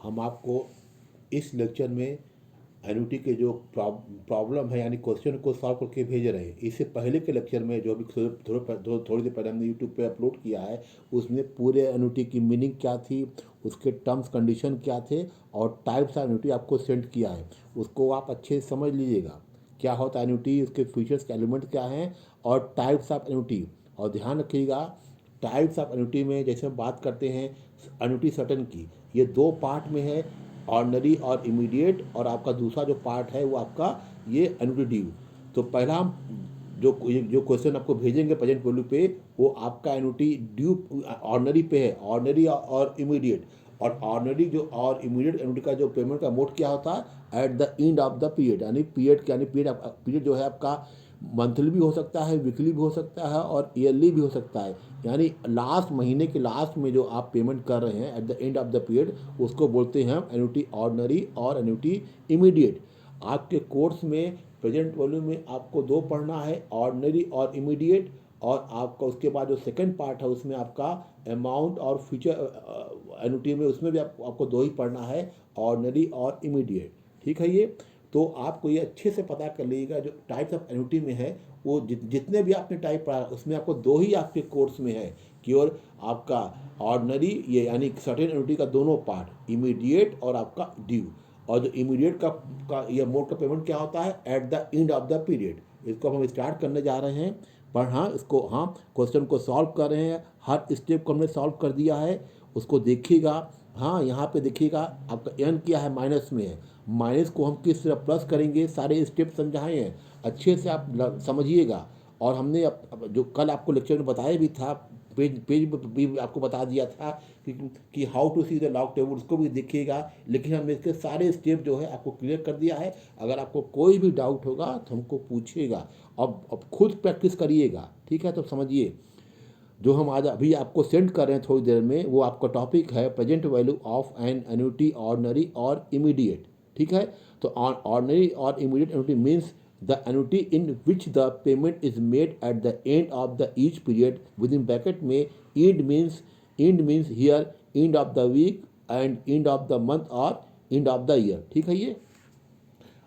हम आपको इस लेक्चर में एन्युटी के जो प्रॉब्लम है यानी क्वेश्चन को सॉल्व करके भेज रहे हैं। इससे पहले के लेक्चर में जो अभी थोड़ी देर पहले हमने यूट्यूब पे अपलोड किया है, उसमें पूरे एन्युटी की मीनिंग क्या थी, उसके टर्म्स कंडीशन क्या थे और टाइप्स ऑफ एन्युटी आपको सेंड किया है। उसको आप अच्छे से समझ लीजिएगा, क्या होता है एन्युटी, उसके फीचर्स के एलिमेंट क्या हैं और टाइप्स ऑफ एन्युटी। और ध्यान रखिएगा, टाइप्स ऑफ एन्युटी में जैसे हम बात करते हैं एन्युटी सर्टेन की, ये दो पार्ट में है, ऑर्डनरी और इमीडिएट, और आपका दूसरा जो पार्ट है वो आपका ये एन्युटी ड्यू। तो पहला हम जो क्वेश्चन आपको भेजेंगे प्रेजेंट वैल्यू पे, वो आपका एन्युटी ड्यू ऑर्डनरी पे है, ऑर्डनरी और इमीडिएट। और ऑर्डनरी जो और इमीडिएट एन्युटी का जो पेमेंट का मोड क्या होता है, eight the end of the period, यानी पीरियड जो है आपका मंथली भी हो सकता है, वीकली भी हो सकता है और ईयरली भी हो सकता है। यानी लास्ट महीने के लास्ट में जो आप पेमेंट कर रहे हैं eight the end of the period, उसको बोलते हैं एन्युटी ऑर्डनरी और एन्युटी इमीडिएट। आपके कोर्स में प्रेजेंट वैल्यू में आपको दो पढ़ना है, ऑर्डनरी और इमीडिएट, और आपका उसके बाद जो सेकंड पार्ट है उसमें आपका अमाउंट और फ्यूचर एन्युटी में, उसमें भी आपको दो ही पढ़ना है, ऑर्डनरी और इमीडिएट। ठीक है ये। तो आपको ये अच्छे से पता कर लीजिएगा, जो टाइप्स ऑफ एन्युटी में है वो जितने भी आपने टाइप पढ़ा उसमें आपको दो ही आपके कोर्स में है, केवल आपका ऑर्डनरी ये यानी सर्टेन एन्युटी का दोनों पार्ट, इमीडिएट और आपका ड्यू। और जो इमीडिएट का ये मोड का पेमेंट क्या होता है, eight the end of the period. इसको हम स्टार्ट करने जा रहे हैं, पर हाँ इसको हाँ क्वेश्चन को सॉल्व कर रहे हैं, हर स्टेप को हमने सॉल्व कर दिया है, उसको देखिएगा। हाँ यहाँ पे देखिएगा आपका एन क्या है, माइनस में है, माइनस को हम किस तरह प्लस करेंगे, सारे स्टेप समझाए हैं, अच्छे से आप समझिएगा। और हमने जो कल आपको लेक्चर में बताया भी था, पेज पेज भी आपको बता दिया था कि how to see the log table, उसको भी देखिएगा। लेकिन हमने इसके सारे स्टेप जो है आपको क्लियर कर दिया है। अगर आपको कोई भी डाउट होगा तो हमको पूछिएगा, अब खुद प्रैक्टिस करिएगा, ठीक है। तो समझिए, जो हम आज अभी आपको सेंड कर रहे हैं थोड़ी देर में, वो आपका टॉपिक है present value of an annuity ordinary और इमीडिएट। ठीक है। तो ऑर्डनरी और immediate annuity means the annuity in which the payment is made at the end of the each period, with in bracket में end means here end of the week end end of the month और end of the year. ठीक है ये।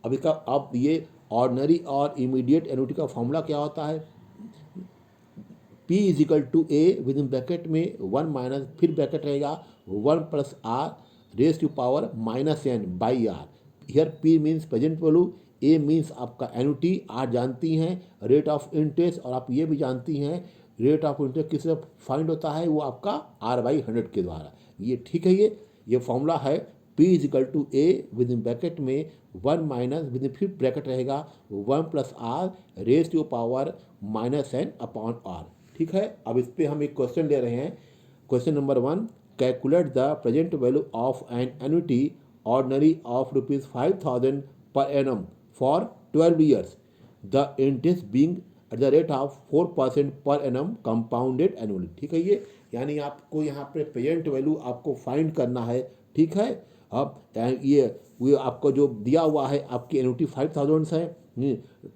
अब इसका अब ये ordinary और इमीडिएट एन्युटी का फॉर्मूला क्या होता है, P is equal to A with in bracket में वन माइनस, फिर ब्रैकेट रहेगा one plus R raise to power minus N by R. Here P means present value, A means आपका annuity, R जानती हैं rate of interest, और आप ये भी जानती हैं रेट ऑफ इंटरेस्ट किस फाइंड होता है, वो आपका R/100 के द्वारा। ये ठीक है। ये फॉर्मूला है P is equal to A with in bracket में वन माइनस, विद इन फिर ब्रैकेट रहेगा one plus R raise to power minus N upon R. ठीक है। अब इस पर हम एक क्वेश्चन ले रहे हैं। Question number 1, calculate the present value of an annuity ordinary of ₹5,000 per annum for 12 years, the interest being at the rate of 4% per annum compounded annually. ठीक है ये, यानी आपको यहाँ पे प्रेजेंट वैल्यू आपको फाइंड करना है। ठीक है। अब ये आपको जो दिया हुआ है, आपकी एन्युटी 5,000 है,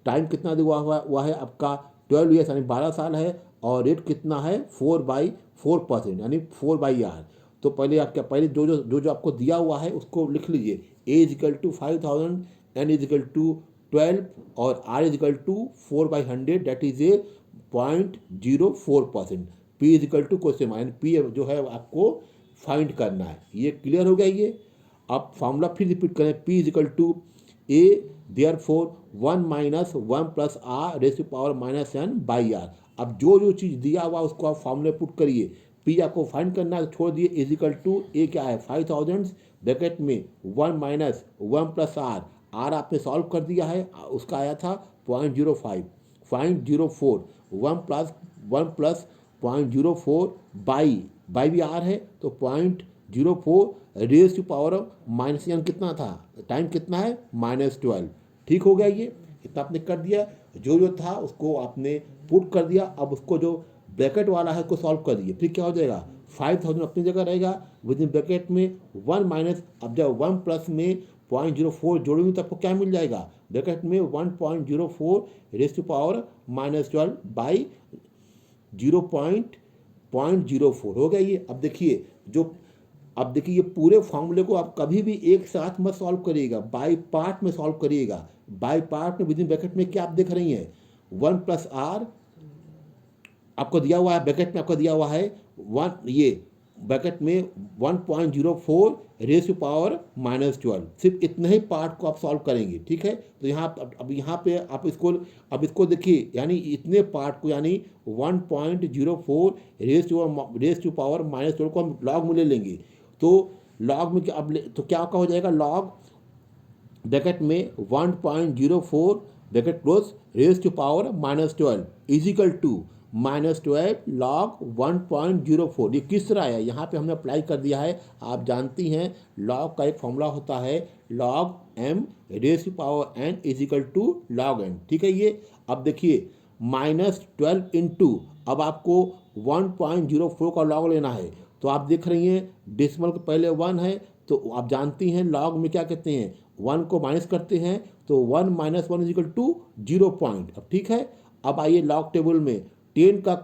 टाइम कितना दिया हुआ है आपका 12 ईयर्स यानी 12 साल है, और रेट कितना है 4/4% यानी 4/R। तो पहले आप क्या, पहले जो आपको दिया हुआ है उसको लिख लीजिए। A is equal to 5,000, N is equal to 12 और R is equal to 4/100, that is A 0.04%। P is equal to question minus P जो है आपको फाइंड करना है। ये क्लियर हो गया ये। अब फॉर्मूला फिर रिपीट करें, P is equal to A therefore one minus one plus R raise to power minus N by R. अब जो चीज़ दिया हुआ उसको आप फॉर्मूले पुट करिए। P आपको फाइंड करना है, छोड़ दिए, इज इक्वल टू ए क्या है 5,000 ब्रैकेट में one minus one plus R आपने सॉल्व कर दिया है, उसका आया था 0.05, 0.04, वन प्लस 0.04 बाई भी आर है तो 0.04 raise to power minus N कितना था, टाइम कितना है -12। ठीक हो गया ये, इतना आपने कर दिया। जो था उसको आपने पुट कर दिया। अब उसको जो ब्रैकेट वाला है उसको सॉल्व कर दिए। फिर क्या हो जाएगा, 5,000 अपनी जगह रहेगा, विद इन ब्रैकेट में वन माइनस, अब जब वन प्लस में 0.04 जोड़ेंगे तो आपको क्या मिल जाएगा, ब्रैकेट में 1.04 रेज टू पावर -12 बाई 0.04 हो गया ये। अब देखिए जो अब देखिए ये पूरे फॉर्मूले को आप कभी भी एक साथ मत सॉल्व करिएगा, बाय पार्ट में सॉल्व करिएगा। बाय पार्ट में विदिन ब्रैकेट में क्या आप देख रही हैं, 1+r आपको दिया हुआ है, ब्रैकेट में आपको दिया हुआ है 1, ये ब्रैकेट में 1.04 रेज़ टू पावर -12। सिर्फ इतने ही पार्ट को आप सॉल्व करेंगे, ठीक है। तो यहाँ अब यहाँ पे आप इसको देखिए, यानी इतने पार्ट को, यानी 1.04 रेज़ टू पावर -12 को हम लॉग में ले लेंगे। तो लॉग में तो क्या हो जाएगा, लॉग ब्रैकेट में 1.04 bracket close raise to power -12 is equal to -12 log 1.04। ये किस तरह है, यहाँ पे हमने अप्लाई कर दिया है। आप जानती हैं लॉग का एक फॉर्मूला होता है log m raise to power n is equal to log n, ठीक है। ये अब देखिए -12 इंटू, अब आपको 1.04 का लॉग लेना है। तो आप देख रही हैं डेसिमल के पहले 1 है, तो आप जानती हैं लॉग में क्या कहते हैं, 1 को माइनस करते हैं तो 1 - 1 इजिकल टू 0 पॉइंट। अब ठीक है, अब आइए लॉग टेबल में 10 का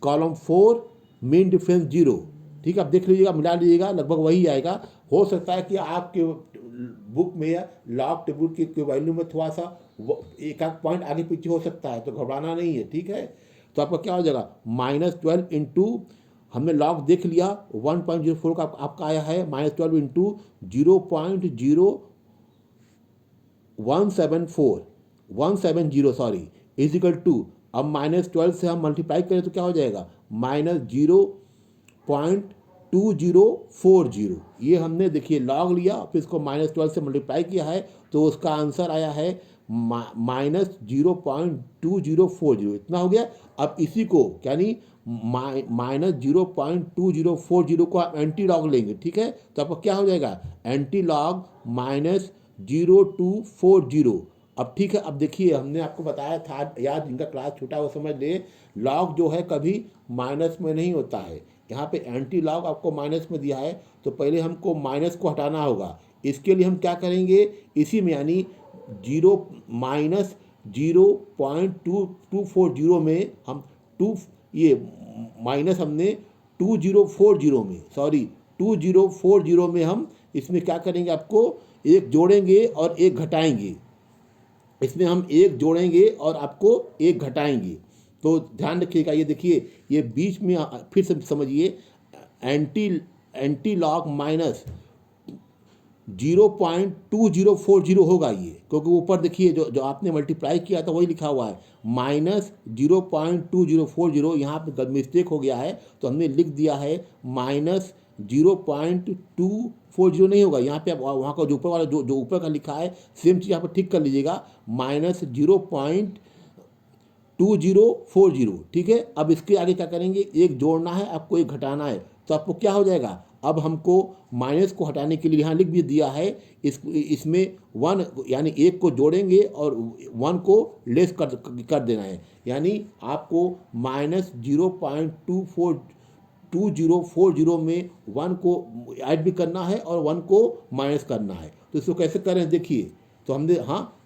कॉलम 4 मेन डिफरेंस 0, ठीक है। अब देख लीजिएगा, मिला लीजिएगा, लगभग वही आएगा। हो सकता है कि आपके बुक में या लॉग टेबल के वैल्यू में थोड़ा सा एक आध पॉइंट आगे पीछे हो सकता है, तो घबराना नहीं है, ठीक है। तो आपका क्या हो जाएगा, -12 इंटू, हमने लॉग देख लिया 1.04 का आपका आया है, -12 इंटू 0.0170 सॉरी इजिकल टू, अब -12 से हम मल्टीप्लाई करें तो क्या हो जाएगा, -0.2040। ये हमने देखिए लॉग लिया, फिर इसको -12 से मल्टीप्लाई किया है, तो उसका आंसर आया है -0.2040, इतना हो गया। अब इसी को यानी -0.2040 को आप एंटी लॉग लेंगे, ठीक है। तो आपको क्या हो जाएगा, एंटी लॉग -0240। अब ठीक है, अब देखिए हमने आपको बताया था, याद जिनका क्लास छोटा वो समझ ले, लॉग जो है कभी माइनस में नहीं होता है। यहाँ पे एंटी लॉग आपको माइनस में दिया है, तो पहले हमको माइनस को हटाना होगा। इसके लिए हम क्या करेंगे, इसी में यानी -0.2240 में हम ये माइनस हमने 2040 में, सॉरी 2040 में हम इसमें क्या करेंगे, आपको एक जोड़ेंगे और एक घटाएंगे। इसमें हम एक जोड़ेंगे और आपको एक घटाएंगे। तो ध्यान रखिएगा, ये देखिए ये बीच में फिर से समझिए, एंटी लॉग माइनस 0.2040 होगा ये, क्योंकि ऊपर देखिए जो आपने मल्टीप्लाई किया था वही लिखा हुआ है -0.2040। यहाँ पे मिस्टेक हो गया है, तो हमने लिख दिया है -0.240 नहीं होगा। यहाँ पे आप वहाँ का जो ऊपर वाला जो ऊपर का लिखा है सेम चीज़ यहाँ पर ठीक कर लीजिएगा, -0.2040, ठीक है। अब इसके आगे क्या करेंगे, एक जोड़ना है आपको, एक घटाना है। तो आपको क्या हो जाएगा, अब हमको माइनस को हटाने के लिए यहाँ लिख भी दिया है, इसमें 1 यानी एक को जोड़ेंगे और 1 को लेस कर देना है, यानी आपको -0.2040 में 1 को ऐड भी करना है और 1 को माइनस करना है। तो इसको कैसे करें देखिए, तो हमने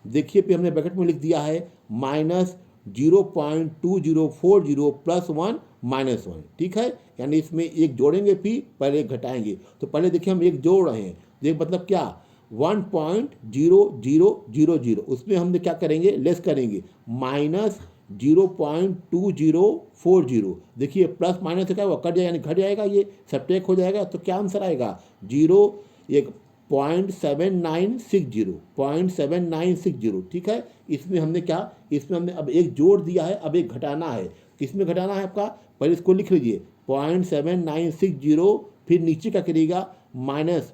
देखिए पे हमने ब्रैकेट में लिख दिया है -0.2040 + 1 -1, ठीक है। यानी इसमें एक जोड़ेंगे फिर पहले एक घटाएंगे। तो पहले देखिए हम एक जोड़ रहे हैं, देख मतलब क्या 1.0000, उसमें हमने क्या करेंगे, लेस करेंगे -0.2040। देखिए प्लस माइनस क्या हुआ, कट जाएगा यानी घट जाएगा, ये सब्ट्रैक्ट हो जाएगा। तो क्या आंसर आएगा, 0.7960, ठीक है। इसमें हमने क्या, इसमें हमने अब एक जोड़ दिया है, अब एक घटाना है। किसमें घटाना है आपका, पहले इसको लिख लीजिए 0.7960, फिर नीचे क्या करिएगा, माइनस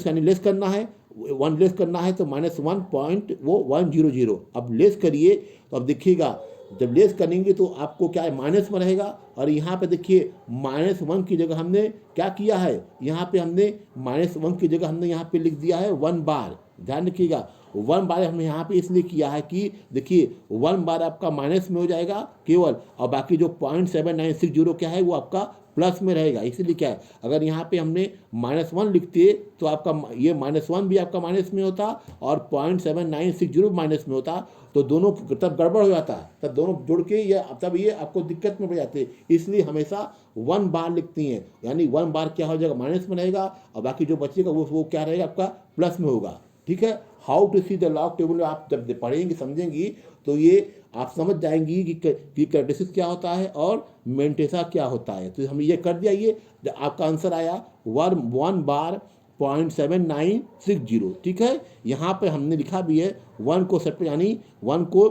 यानी लेस करना है, 1 लेस करना है, तो -1.100। अब लेस करिए, तो अब देखिएगा जब लेस करेंगे तो आपको क्या है, माइनस में रहेगा। और यहाँ पे देखिए -1 की जगह हमने क्या किया है, यहाँ पे हमने -1 की जगह हमने यहाँ पे लिख दिया है 1 बार। ध्यान रखिएगा 1 बार हमने यहाँ पे इसलिए किया है कि देखिए 1 बार आपका माइनस में हो जाएगा केवल, और बाकी जो 0.7960 क्या है वो आपका प्लस में रहेगा। इसीलिए क्या है, अगर यहाँ पे हमने -1 लिखते तो आपका ये -1 भी आपका माइनस में होता और 0.7960 माइनस में होता, तो दोनों तब गड़बड़ हो जाता, तब दोनों जुड़ के ये तब ये आपको दिक्कत में पड़ जाते। इसलिए हमेशा 1 बार लिखती हैं, यानी 1 बार क्या हो जाएगा, माइनस में रहेगा और बाकी जो बचेगा वो क्या रहेगा, आपका प्लस में होगा। ठीक है, how to see the log table आप जब पढ़ेंगी समझेंगी तो ये आप समझ जाएंगी कि कैरेक्टरिस्टिक्स क्या होता है और मेंटेसा क्या होता है। तो हम ये कर दिया, ये आपका आंसर आया 1 बार 0.7960। ठीक है, यहाँ पे हमने लिखा भी है 1 को सेट पे, यानी 1 को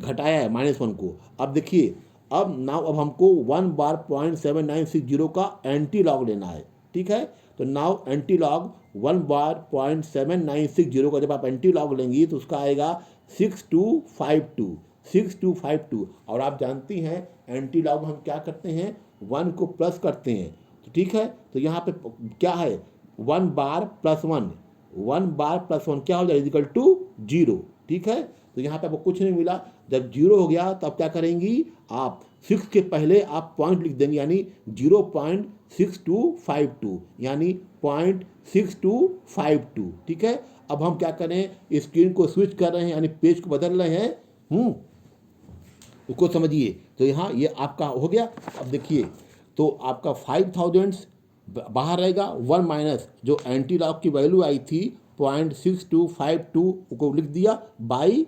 घटाया है -1 को। अब देखिए, अब हमको 1 बार 0.7960 का एंटी लॉग लेना है। ठीक है, तो नाउ एंटी लॉग 1 बार 0.7960 का जब आप एंटी लॉग लेंगी तो उसका आएगा 6252। और आप जानती हैं एंटी लॉग हम क्या करते हैं, 1 को प्लस करते हैं। तो ठीक है, तो यहाँ पे क्या है, 1 बार प्लस 1 क्या हो जाएगा, इक्वल टू 0। ठीक है, तो यहाँ पे आपको कुछ नहीं मिला। जब 0 हो गया तो आप क्या करेंगी, आप 6 के पहले आप पॉइंट लिख देंगे, यानी 0.6252, यानी 0.6252। ठीक है, अब हम क्या करें, स्क्रीन को स्विच कर रहे हैं, यानी पेज को बदल रहे हैं, उसको समझिए। तो यहाँ ये आपका हो गया। अब देखिए, तो आपका 5000 बाहर रहेगा, 1 माइनस जो एंटी लॉग की वैल्यू आई थी 0.6252 को लिख दिया, बाई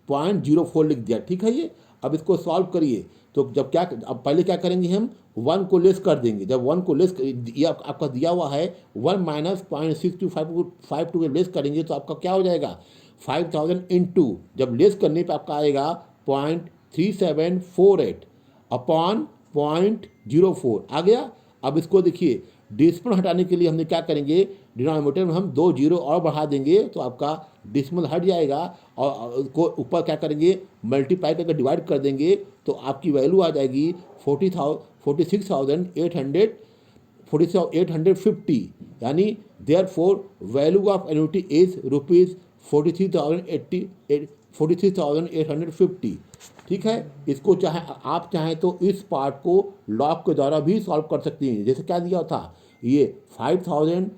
0.04 लिख दिया। ठीक है, ये अब इसको सॉल्व करिए। तो जब क्या, अब पहले क्या करेंगे, हम 1 को लेस कर देंगे। जब 1 को लेस, ये आपका दिया हुआ है 1 माइनस 0.6252 के लेस करेंगे तो आपका क्या हो जाएगा, 5000 इंटू, जब लेस करने पे आपका आएगा 0.3748 अपॉन 0.04 आ गया। अब इसको देखिए, डेसिमल हटाने के लिए हमने क्या करेंगे, डिनोमिनेटर में हम 2 जीरो और बढ़ा देंगे तो आपका डेसिमल हट जाएगा और उसको ऊपर क्या करेंगे, मल्टीप्लाई करके डिवाइड कर देंगे तो आपकी वैल्यू आ जाएगी 46,850, यानी therefore value of annuity is ₹43,850। ठीक है, इसको आप चाहें तो इस पार्ट को लॉग के द्वारा भी सॉल्व कर सकती हैं। जैसे क्या दिया था, ये 5000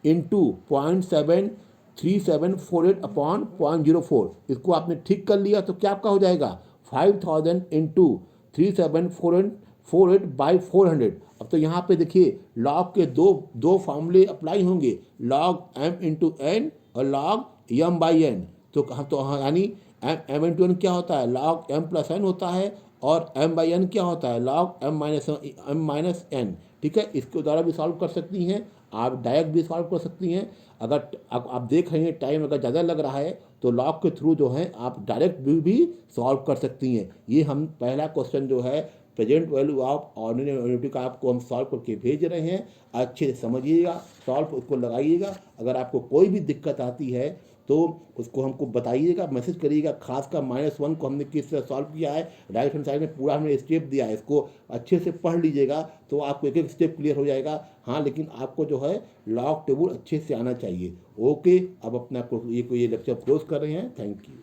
इंटू 0.3748 अपॉन 0.04, इसको आपने ठीक कर लिया तो क्या आपका हो जाएगा 5000 इंटू 3748 बाई 400। अब तो यहाँ पे देखिए लॉग के दो फॉर्मूले अप्लाई होंगे, लॉग m इंटू एन और लॉग m बाई एन। तो यानी m इंटू एन क्या होता है, लॉग m प्लस एन होता है, और m बाई एन क्या होता है, लॉग m माइनस एन। ठीक है, इसके द्वारा भी सॉल्व कर सकती हैं, आप डायरेक्ट भी सॉल्व कर सकती हैं। अगर आप देख रही हैं टाइम अगर ज़्यादा लग रहा है तो लॉग के थ्रू जो है आप डायरेक्ट भी सॉल्व कर सकती हैं। ये हम पहला क्वेश्चन जो है present value of ordinary annuity का आपको हम सॉल्व करके भेज रहे हैं, अच्छे से समझिएगा, सॉल्व उसको लगाइएगा। अगर आपको कोई भी दिक्कत आती है तो उसको हमको बताइएगा, मैसेज करिएगा। खासकर -1 को हमने किस तरह सॉल्व किया है, राइट हैंड साइड में पूरा हमने स्टेप दिया है, इसको अच्छे से पढ़ लीजिएगा तो आपको एक एक स्टेप क्लियर हो जाएगा। हाँ, लेकिन आपको जो है लॉग टेबल अच्छे से आना चाहिए। ओके, अब अपना ये लेक्चर क्लोज कर रहे हैं। Thank you.